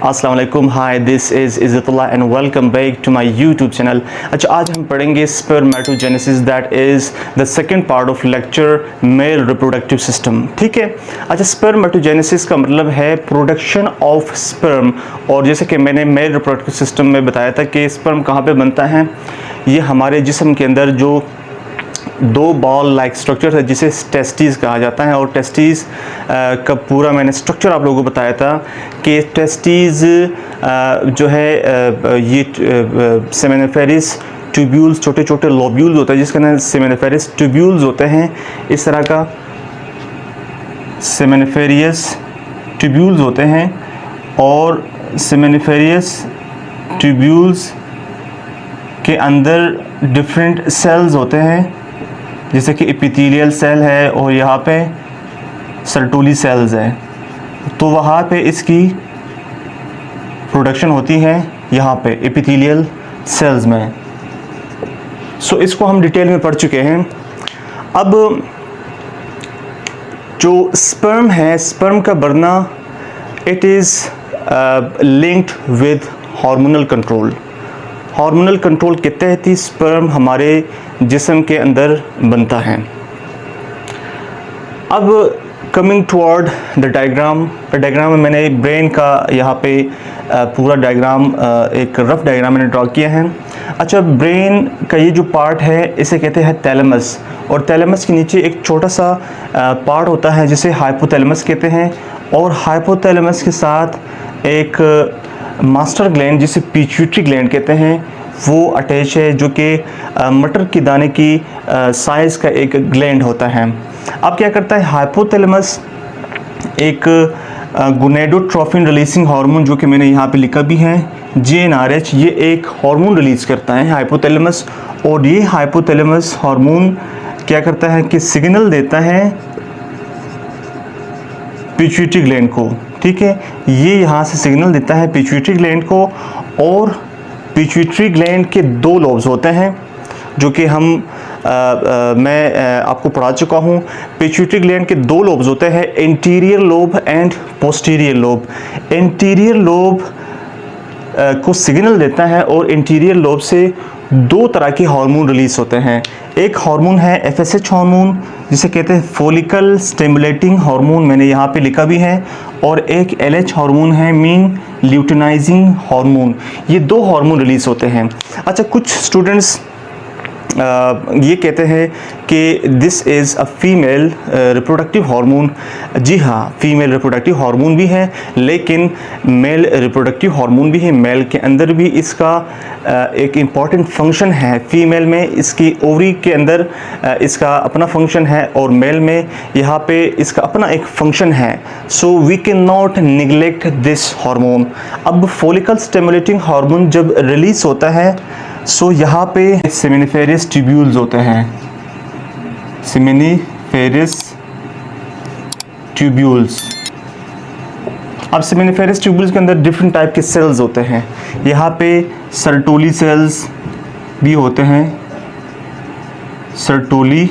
अस्सलाम वालेकुम, hi, this is Izzatullah and welcome back to my YouTube channel. अच्छा, आज हम पढ़ेंगे spermatogenesis, that is the second part of lecture male reproductive system. ठीक है। अच्छा, स्पर्मेटोजेनेसिस का मतलब है प्रोडक्शन ऑफ स्पर्म। और जैसे कि मैंने मेल रिप्रोडक्टिव सिस्टम में बताया था कि स्पर्म कहाँ पे बनता है, ये हमारे जिस्म के अंदर जो दो बॉल लाइक स्ट्रक्चर है जिसे टेस्टिस कहा जाता है। और टेस्टिस का पूरा मैंने स्ट्रक्चर आप लोगों को बताया था कि टेस्टिस जो है ये सेमेनिफेरस ट्यूब्यूल्स, छोटे छोटे लोब्यूल्स होते हैं जिसके अंदर सेमेनिफेरस ट्यूब्यूल्स होते हैं। इस तरह का सेमेनिफेरियस ट्यूब्यूल्स होते हैं और सेमेनिफेरियस ट्यूब्यूल्स के अंदर डिफरेंट सेल्स होते हैं, जैसे कि एपिथेलियल सेल है और यहाँ पे सर्टोली सेल्स है। तो वहाँ पे इसकी प्रोडक्शन होती है यहाँ पे एपिथेलियल सेल्स में। सो इसको हम डिटेल में पढ़ चुके हैं। अब जो स्पर्म है, स्पर्म का बनना it is linked with hormonal control. Hormonal control के तहत ही स्पर्म हमारे जिस्म के अंदर बनता है। अब कमिंग टुवर्ड द डायग्राम में मैंने ब्रेन का यहाँ पे पूरा डायग्राम, एक रफ डायग्राम मैंने ड्रॉ किया है। अच्छा, ब्रेन का ये जो पार्ट है इसे कहते हैं थैलेमस, और थैलेमस के नीचे एक छोटा सा पार्ट होता है जिसे हाइपोथैलेमस कहते हैं। और हाइपोथैलेमस के साथ एक मास्टर ग्लैंड जिसे पिट्यूटरी ग्लैंड कहते हैं वो अटैच है, जो कि मटर की दाने की साइज़ का एक ग्लैंड होता है। अब क्या करता है हाइपोथैलेमस, एक गोनेडोट्रोफिन रिलीजिंग हार्मोन, जो कि मैंने यहाँ पे लिखा भी है GnRH, ये एक हार्मोन रिलीज़ करता है हाइपोथैलेमस। और ये हाइपोथैलेमस हार्मोन क्या करता है कि सिग्नल देता है पिट्यूटरी ग्लैंड को। ठीक है, ये यहाँ से सिग्नल देता है पिट्यूटरी ग्लैंड को। और पिट्यूटरी ग्लैंड के दो लोब्स होते हैं जो कि मैं आपको पढ़ा चुका हूँ। पिट्यूटरी ग्लैंड के दो लोब्स होते हैं, anterior lobe and posterior lobe. Anterior lobe को सिग्नल देता है और एंटीरियर लोब से दो तरह के हार्मोन रिलीज होते हैं। एक हार्मोन है FSH हार्मोन जिसे कहते हैं फॉलिकल स्टिमुलेटिंग हार्मोन, मैंने यहाँ पे लिखा भी है। और एक LH हार्मोन है, मीन ल्यूटिनाइजिंग हार्मोन। ये दो हार्मोन रिलीज होते हैं। अच्छा, कुछ स्टूडेंट्स ये कहते हैं कि this is a female reproductive hormone. जी हाँ, फीमेल रिप्रोडक्टिव हार्मोन भी है, लेकिन मेल रिप्रोडक्टिव हार्मोन भी है। मेल के अंदर भी इसका एक इम्पॉर्टेंट फंक्शन है। फीमेल में इसकी ओवरी के अंदर इसका अपना फंक्शन है और मेल में यहाँ पे इसका अपना एक फंक्शन है। So we can not neglect this hormone. अब फॉलिकल स्टिमुलेटिंग हार्मोन जब रिलीज होता है, सो यहाँ पे सेमेनिफेरस ट्यूब्यूल्स होते हैं, सेमेनिफेरस ट्यूब्यूल्स। अब सेमेनिफेरस ट्यूब्यूल्स के अंदर डिफरेंट टाइप के सेल्स होते हैं। यहाँ पे सर्टोली सेल्स भी होते हैं, सर्टोली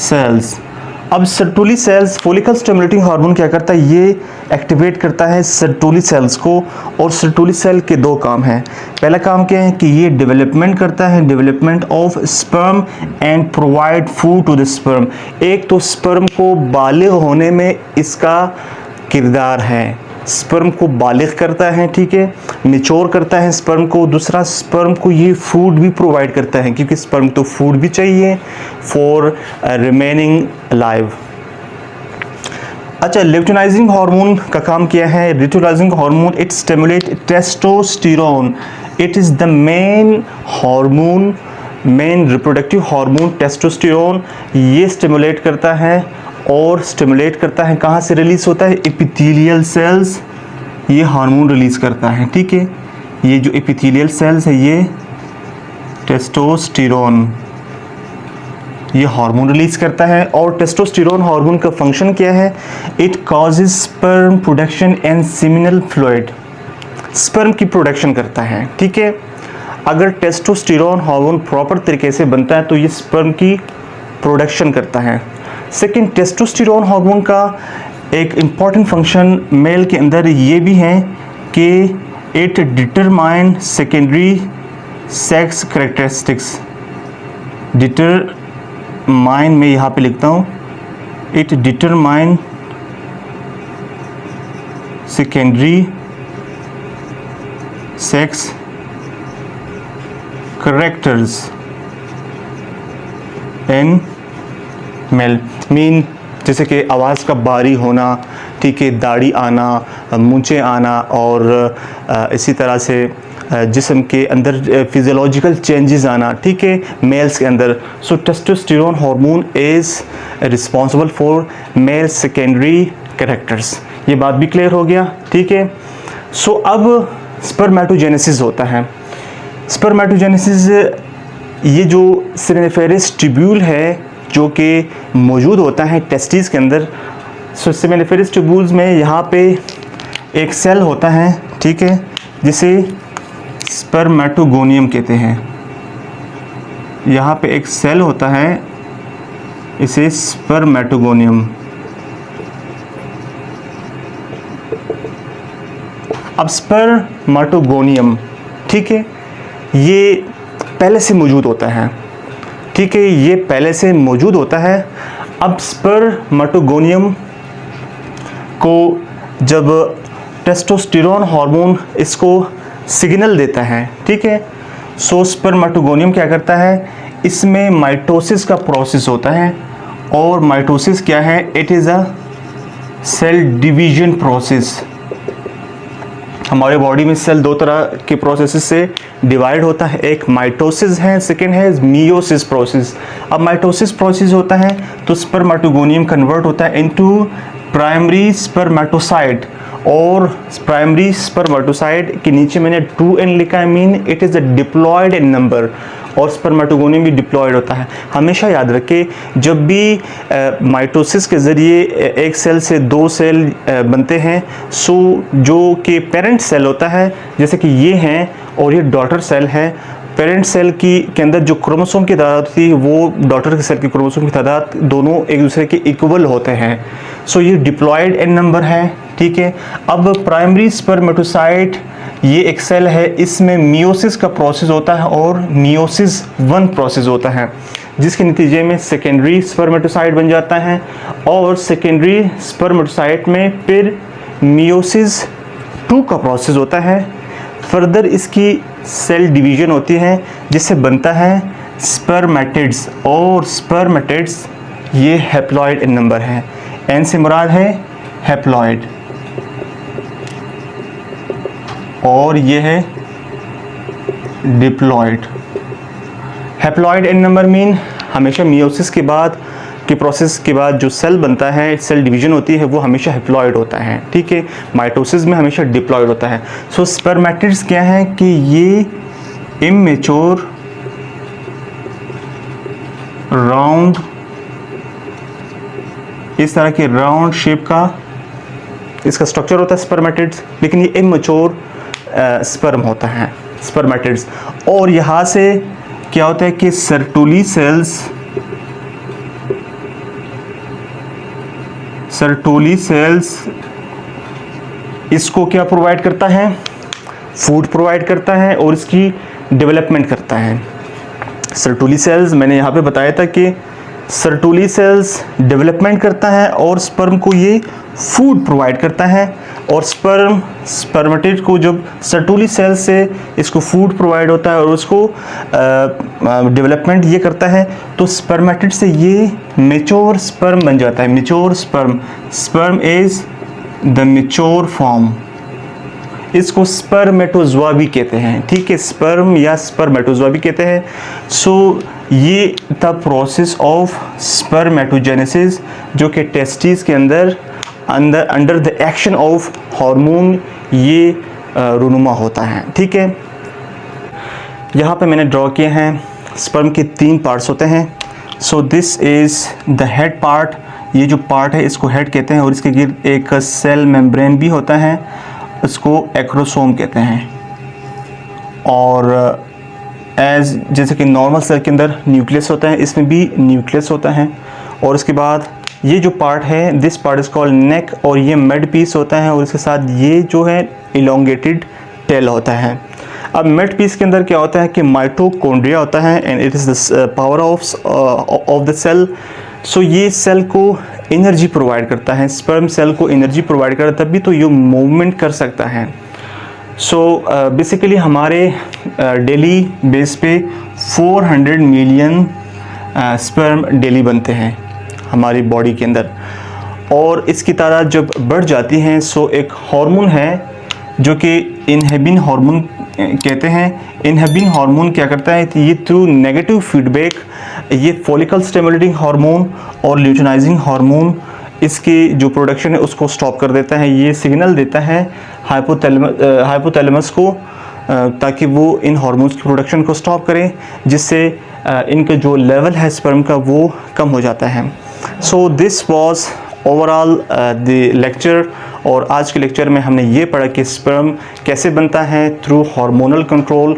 सेल्स। अब Sertoli cells, follicle stimulating hormone क्या करता है, ये एक्टिवेट करता है सर्टोली सेल्स को। और सर्टोली सेल के दो काम हैं। पहला काम क्या है कि ये डेवलपमेंट करता है, development of sperm and provide food to the sperm. एक तो स्पर्म को बालिग होने में इसका किरदार है, स्पर्म को बालिग करता है, ठीक है, मैच्योर करता है स्पर्म को। दूसरा, स्पर्म को ये फूड भी प्रोवाइड करता है, क्योंकि स्पर्म तो फूड भी चाहिए फॉर रिमेनिंग अलाइव। अच्छा, ल्यूटिनाइजिंग हार्मोन का काम किया है। Luteinizing hormone it stimulate testosterone. It is the main hormone, main reproductive hormone testosterone. ये स्टिमुलेट करता है और स्टिमुलेट करता है, कहाँ से रिलीज होता है, एपिथेलियल सेल्स ये हार्मोन रिलीज करता है। ठीक है, ये जो एपिथेलियल सेल्स है ये टेस्टोस्टेरोन ये हार्मोन रिलीज करता है। और टेस्टोस्टेरोन हार्मोन का फंक्शन क्या है, it causes sperm production and seminal fluid. Sperm की प्रोडक्शन करता है। ठीक है, अगर टेस्टोस्टेरोन हार्मोन प्रॉपर तरीके से बनता है तो ये स्पर्म की प्रोडक्शन करता है। सेकंड, टेस्टोस्टेरोन हार्मोन का एक इम्पॉर्टेंट फंक्शन मेल के अंदर ये भी है कि it determine secondary sex characteristics. Determine में यहाँ पे लिखता हूँ, it determine secondary sex characters in male. Mean जैसे कि आवाज़ का बारी होना, ठीक है, दाढ़ी आना, मूंछें आना, और इसी तरह से जिस्म के अंदर फिजियोलॉजिकल चेंजेस आना, ठीक है, मेल्स के अंदर। So testosterone hormone is responsible for male secondary characters. ये बात भी क्लियर हो गया, ठीक है। सो अब स्पर्मेटोजेनेसिस होता है। स्पर्मेटोजेनेसिस ये जो सेमेनिफेरस ट्यूब्यूल है जो कि मौजूद होता है टेस्टिस के अंदर। सो सेमेनिफेरस ट्यूब्यूल्स में यहाँ पे एक सेल होता है, ठीक है, जिसे स्पर्मेटोगोनियम कहते हैं। यहाँ पे एक सेल होता है, इसे स्पर्मेटोगोनियम। अब स्पर्मेटोगोनियम, ठीक है, ये पहले से मौजूद होता है, ठीक है, ये पहले से मौजूद होता है। अब स्पर्मेटोगोनियम को जब टेस्टोस्टेरोन हार्मोन इसको सिग्नल देता है, ठीक है, सो स्पर्मेटोगोनियम क्या करता है, इसमें माइटोसिस का प्रोसेस होता है। और माइटोसिस क्या है, it is a cell division process. हमारे बॉडी में सेल दो तरह के प्रोसेस से डिवाइड होता है, एक माइटोसिस है, सेकेंड है मियोसिस प्रोसेस। अब माइटोसिस प्रोसेस होता है तो स्पर्मेटोगोनियम कन्वर्ट होता है इनटू प्राइमरी स्पर्मेटोसाइट, और प्राइमरी स्पर्मेटोसाइट के नीचे मैंने 2n लिखा है, mean it is a diploid in number, और स्पर्मेटोगोनियम भी डिप्लॉयड होता है। हमेशा याद रखें, जब भी माइटोसिस के ज़रिए एक सेल से दो सेल बनते हैं, सो जो कि पेरेंट सेल होता है, जैसे कि ये हैं और ये डॉटर सेल है। पेरेंट सेल के अंदर जो क्रोमोसोम की तादाद होती है वो डॉटर सेल की क्रोमोसोम की तादाद दोनों एक दूसरे के इक्वल होते हैं। सो ये डिप्लॉयड एन नंबर है, ठीक है। अब प्राइमरी स्पर्मेटोसाइट ये एक सेल है, इसमें मियोसिस का प्रोसेस होता है और मियोसिस 1 प्रोसेस होता है, जिसके नतीजे में सेकेंडरी स्पर्मेटोसाइट बन जाता है, और सेकेंडरी स्पर्मेटोसाइट में फिर मियोसिस 2 का प्रोसेस होता है। फर्दर इसकी सेल डिवीजन होती है जिससे बनता है स्पर्मेटिड्स, और स्पर्मेटिड्स ये हैप्लॉइड इन नंबर है। एन से मुराद है हैप्लॉइड, और ये है डिप्लॉइड। हैप्लॉइड इन नंबर मीन हमेशा मियोसिस के बाद के प्रोसेस के बाद जो सेल बनता है, सेल डिवीजन होती है, वो हमेशा हैप्लॉइड होता है, ठीक है। माइटोसिस में हमेशा डिप्लॉइड होता है। सो स्पर्मेटिड्स क्या है कि ये इमेच्योर राउंड, इस तरह के राउंड शेप का इसका स्ट्रक्चर होता है स्पर्मेटिड्स, लेकिन ये इमेच्योर स्पर्म होता है स्पर्मेटिड्स। और यहाँ से क्या होता है कि सर्टुली सेल्स इसको क्या प्रोवाइड करता है, फूड प्रोवाइड करता है और इसकी डेवलपमेंट करता है। सर्टुली सेल्स मैंने यहाँ पे बताया था कि सर्टुली सेल्स डेवलपमेंट करता है और स्पर्म को ये फूड प्रोवाइड करता है, और स्पर्मेटिड को जब सर्टुली सेल से इसको फूड प्रोवाइड होता है और उसको डेवलपमेंट ये करता है, तो स्पर्मेटिड से ये मैच्योर स्पर्म बन जाता है। Mature sperm is the mature form, इसको स्पर्मेटोजोआ भी कहते हैं, ठीक है, स्पर्म या स्पर्मेटोजोआ भी कहते हैं। सो ये द प्रोसेस ऑफ स्पर्मेटोजेनेसिस जो कि टेस्टिस के अंदर under the action of hormone ये रूनुमा होता है, ठीक है। यहाँ पे मैंने ड्रॉ किए हैं स्पर्म के 3 पार्ट्स होते हैं। So this is the head part, ये जो पार्ट है इसको हेड कहते हैं, और इसके गिर्द एक सेल मेम्ब्रेन भी होता है, इसको एक्रोसोम कहते हैं। और जैसे कि नॉर्मल सेल के अंदर न्यूक्लियस होता है, इसमें भी न्यूक्लियस होता है, और उसके बाद ये जो पार्ट है, दिस पार्ट इज़ कॉल्ड नेक, और ये मिड पीस होता है, और इसके साथ ये जो है इलोंगेटेड टेल होता है। अब मिड पीस के अंदर क्या होता है कि माइटोकॉन्ड्रिया होता है, and it is the power of the cell. So ये सेल को एनर्जी प्रोवाइड करता है, स्पर्म सेल को एनर्जी प्रोवाइड करता है, तभी तो ये मूवमेंट कर सकता है। सो बेसिकली हमारे डेली बेस पे 400 मिलियन स्पर्म डेली बनते हैं हमारी बॉडी के अंदर, और इसकी तादाद जब बढ़ जाती है, सो एक हार्मोन है जो कि इनहिबिन हार्मोन कहते हैं। इनहिबिन हार्मोन क्या करता है, ये थ्रू नेगेटिव फीडबैक ये फॉलिकल स्टिमुलेटिंग हार्मोन और ल्यूटिनाइजिंग हार्मोन इसकी जो प्रोडक्शन है उसको स्टॉप कर देता है। ये सिग्नल देता है हाइपोथैलेमस को, ताकि वो इन हार्मोन्स की प्रोडक्शन को स्टॉप करें, जिससे इनका जो लेवल है स्पर्म का वो कम हो जाता है। So this was overall the lecture, और आज के लेक्चर में हमने ये पढ़ा कि स्पर्म कैसे बनता है through hormonal control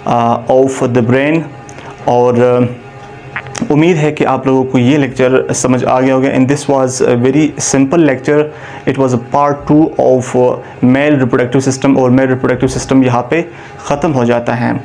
of the brain. और उम्मीद है कि आप लोगों को ये लेक्चर समझ आ गया होगा। And this was a very simple lecture, it was a part 2 of male reproductive system, और मेल रिप्रोडक्टिव सिस्टम यहाँ पे ख़त्म हो जाता है।